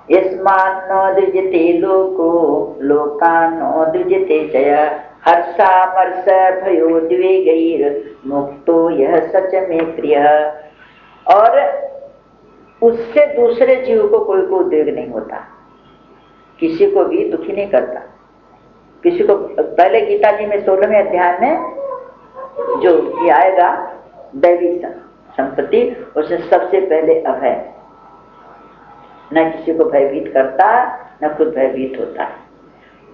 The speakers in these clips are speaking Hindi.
यस्मान्नोद्विजते लोको लोकान्नोद्विजते च यः हर्षामर्ष भयोद्वेगैर् मुक्तो यह सच में प्रियः। और उससे दूसरे जीव को कोई को उद्वेग नहीं होता, किसी को भी दुखी नहीं करता। किसी को पहले गीता जी में 16वें अध्याय में जो ये आएगा दैवी संपत्ति, उसमें सबसे पहले अभय, न किसी को भयभीत करता न खुद भयभीत होता।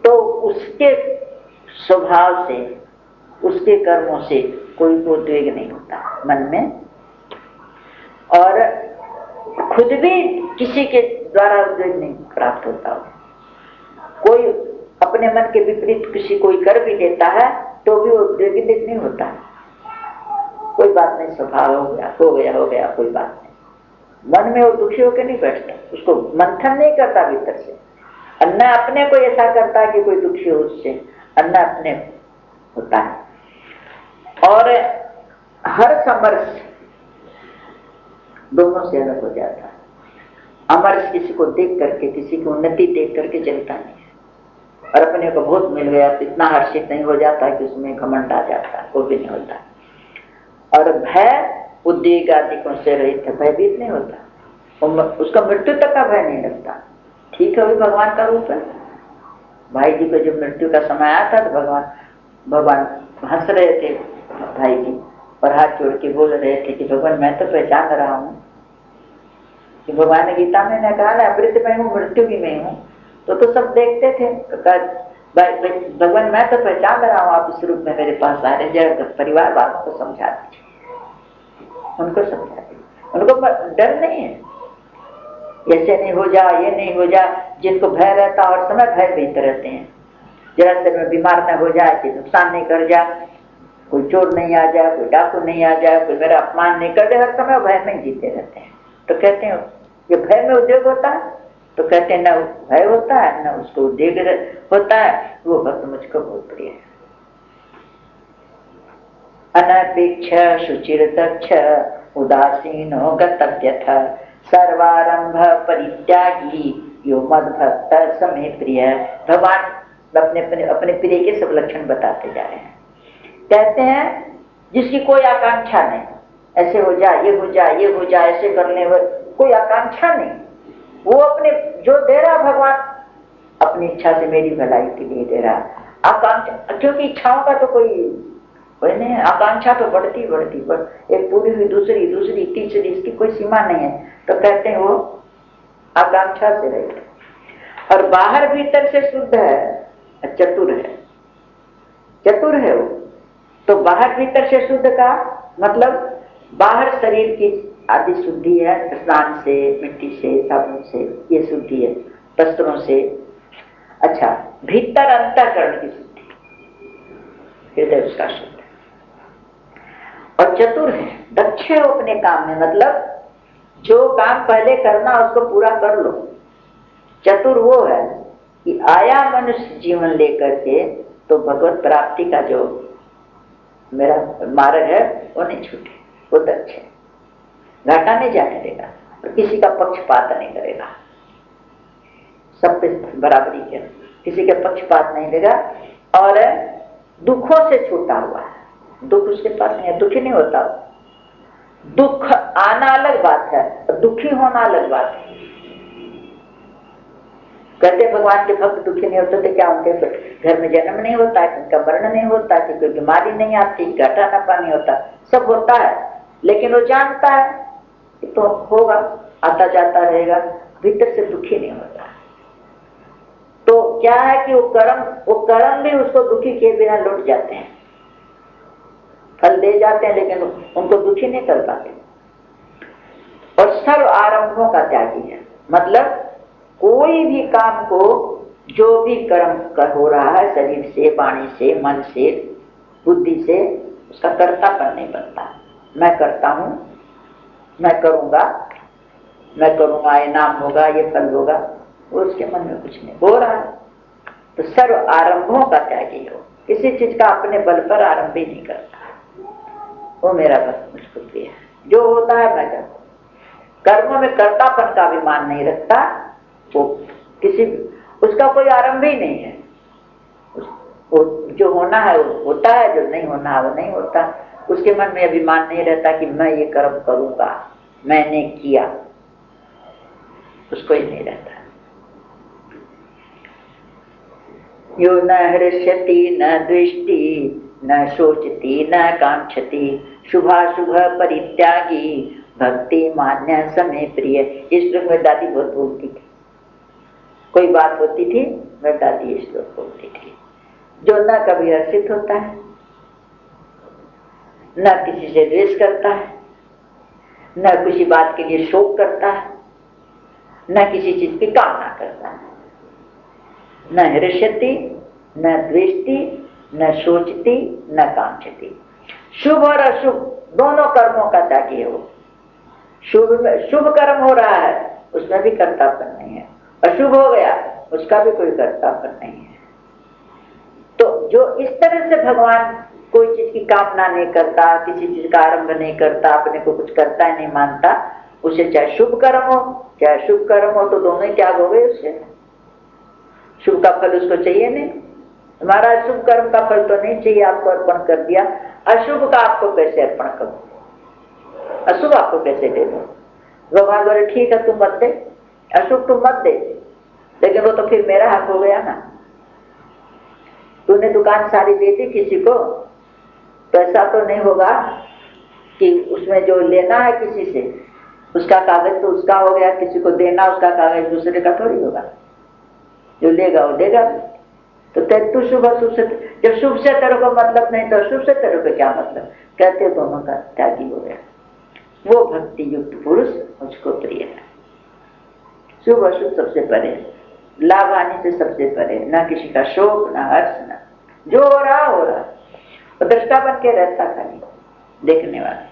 तो उसके स्वभाव से, उसके कर्मों से कोई को उद्वेग नहीं होता मन में, और खुद भी किसी के द्वारा उद्वेग नहीं प्राप्त होता। कोई अपने मन के विपरीत किसी कोई कर भी देता है तो भी वो उद्वेगित नहीं होता, कोई बात नहीं, स्वभाव हो गया कोई बात नहीं। मन में वो दुखी होकर नहीं बैठता, उसको मंथन नहीं करता भीतर से। अन्ना अपने को ऐसा करता है कि कोई दुखी हो उससे, अन्ना अपने होता है। और हर समर्श दोनों से अलग हो जाता है। अमर्ष किसी को देख करके, किसी की उन्नति देख करके चलता नहीं है, और अपने को बहुत मिल गया तो इतना हर्षित नहीं हो जाता कि उसमें घमंड आ जाता, वो भी नहीं होता। और भय उद्वेग आदिकों से रहित है, भयभीत नहीं होता, उसका मृत्यु तक का भय नहीं लगता। ठीक है, वही भगवान का रूप है। भाई जी को जब मृत्यु का समय आया था तो भगवान हंस रहे थे भाई जी, और हाथ जोड़ के बोल रहे थे कि भगवान मैं तो पहचान रहा हूँ कि भगवान ने गीता में कहा ना अमृत में हूँ मृत्यु भी में हूँ। तो सब देखते थे, भगवान मैं तो पहचान रहा हूँ, आप इस रूप में मेरे पास आ रहे, जरा परिवार वालों को समझा दीजिए, उनको समझा दीजिए, उनको डर नहीं है, ऐसे नहीं हो जा, ये नहीं हो जा। जिनको भय रहता और समय भयभीत रहते हैं, जरा से में बीमार न हो जाए कि नुकसान नहीं कर जाए, कोई चोर नहीं आ जाए, कोई डाकू नहीं आ जाए, कोई मेरा अपमान नहीं कर दे, हर समय भय में जीते रहते हैं। तो कहते हैं ये भय में उद्वेग होता है, तो कहते हैं न भय होता है न उसको उद्वेग होता है, वो भक्त मुझको बहुत प्रिय है। अनपेक्ष शुचिर दक्ष उदासीनो गतव्यथ सर्वारंभ परित्यागी यो मद भक्त समय प्रिय। भगवान अपने प्रिय के सब लक्षण बताते जा रहे हैं। कहते हैं जिसकी कोई आकांक्षा नहीं, ऐसे हो जाए, ये हो जाए, ये हो जाए, ऐसे करने में कोई आकांक्षा नहीं, वो अपने जो दे रहा भगवान अपनी इच्छा से मेरी भलाई के लिए दे रहा। आकांक्षा, क्योंकि इच्छाओं का तो कोई नहीं है, आकांक्षा तो बढ़ती एक पूरी हुई दूसरी तीसरी, इसकी कोई सीमा नहीं है। तो कहते हैं वो आकांक्षा से रहे, और बाहर भीतर से शुद्ध है, चतुर है वो। तो बाहर भीतर से शुद्ध का मतलब बाहर शरीर की आदि शुद्धि है, स्नान से, मिट्टी से, साबुन से, ये शुद्धि है, वस्त्रों से। अच्छा, भीतर अंतःकरण की शुद्धि, हृदय उसका शुद्ध है। और चतुर है, दक्ष है अपने काम में, मतलब जो काम पहले करना उसको पूरा कर लो। चतुर वो है कि आया मनुष्य जीवन लेकर के तो भगवत प्राप्ति का जो मेरा मार्ग है वो नहीं छूटे, वो दक्ष है, घाटा नहीं जाने देगा, और किसी का पक्षपात नहीं करेगा, सब पे बराबरी है, किसी के पक्षपात नहीं देगा। और दुखों से छूटा हुआ है, दुख उसके पास नहीं है, दुखी नहीं होता। दुख आना अलग बात है, दुखी होना अलग बात है। कहते भगवान के भक्त दुखी नहीं होते थे, क्या उनके घर में जन्म नहीं होता है, उनका मरण नहीं होता, कि कोई बीमारी नहीं आती, घाटा नफा नहीं होता, सब होता है, लेकिन वो जानता है कि तो होगा, आता जाता रहेगा, भीतर से दुखी नहीं होता। तो क्या है कि वो कर्म भी उसको दुखी किए बिना लौट जाते हैं, फल दे जाते हैं, लेकिन उनको दुखी नहीं कर पाते। और सर्व आरंभों का त्यागी है, मतलब कोई भी काम को, जो भी कर्म कर हो रहा है, शरीर से, वाणी से, मन से, बुद्धि से, उसका कर्तापन नहीं बनता। मैं करता हूं, मैं करूंगा, ये नाम होगा, ये फल होगा, वो उसके मन में कुछ नहीं हो रहा है। तो सर्व आरंभों का त्यागी हो, किसी चीज का अपने बल पर आरंभ ही नहीं करता, वो मेरा भक्त मुझको प्रिय है। जो होता है मैं करता हूं, कर्मों में कर्तापन का अभिमान नहीं रखता, वो किसी उसका कोई आरंभ ही नहीं है। वो जो होना है वो होता है, जो नहीं होना है वो नहीं होता। उसके मन में अभिमान नहीं रहता कि मैं ये कर्म करूंगा, मैंने किया, उसको ही नहीं रहता। यो न हृष्यति न द्वेष्टि न शोचति न कांक्षति शुभाशुभ परित्यागी भक्ति मान्य समय प्रिय। इस श्लोक में दादी बहुत बोलती थी, कोई बात होती थी मैं दादी ये श्लोक बोलती थी। जो न कभी हर्षित होता है, न किसी से द्वेष करता है, न किसी बात के लिए शोक करता है, न किसी चीज की कामना करता है, न हृष्यति न द्वेष्टि न शोचति न कांक्षति। शुभ और अशुभ दोनों कर्मों का त्यागी है वो। शुभ कर्म हो रहा है उसमें भी कर्तापन नहीं है, अशुभ हो गया उसका भी कोई कर्तापन नहीं है। तो जो इस तरह से भगवान कोई चीज की कामना नहीं करता, किसी चीज का आरंभ नहीं करता, अपने को कुछ करता ही नहीं मानता, उसे चाहे शुभ कर्म हो चाहे अशुभ कर्म हो तो दोनों ही त्याग हो गए उससे। शुभ का फल उसको चाहिए नहीं, हमारा शुभ कर्म का फल तो नहीं चाहिए, आपको अर्पण कर दिया, अशुभ का आपको कैसे अर्पण करो, अशुभ आपको कैसे दे दो। भगवान बोले ठीक है तुम मत दे, अशुभ तुम मत दे, लेकिन वो तो फिर मेरा हक हो गया ना। तूने दुकान सारी दे दी किसी को तो ऐसा तो नहीं होगा कि उसमें जो लेना है किसी से उसका कागज तो उसका हो गया, किसी को देना उसका कागज दूसरे का थोड़ी होगा, जो लेगा वो देगा। तो तू शुभ अशुभ से, जब शुभ से तेरे को मतलब नहीं तो अशुभ से तेरे को क्या मतलब, कहते दोनों का त्यागी हो गया। वो भक्ति युक्त पुरुष मुझको प्रिय है। शुभ अशुभ सबसे परे, लाभ हानि से सबसे परे, ना किसी का शोक ना हर्ष, ना जो हो रहा हो रहा, दृष्टा बन के रहता खाली देखने वाला।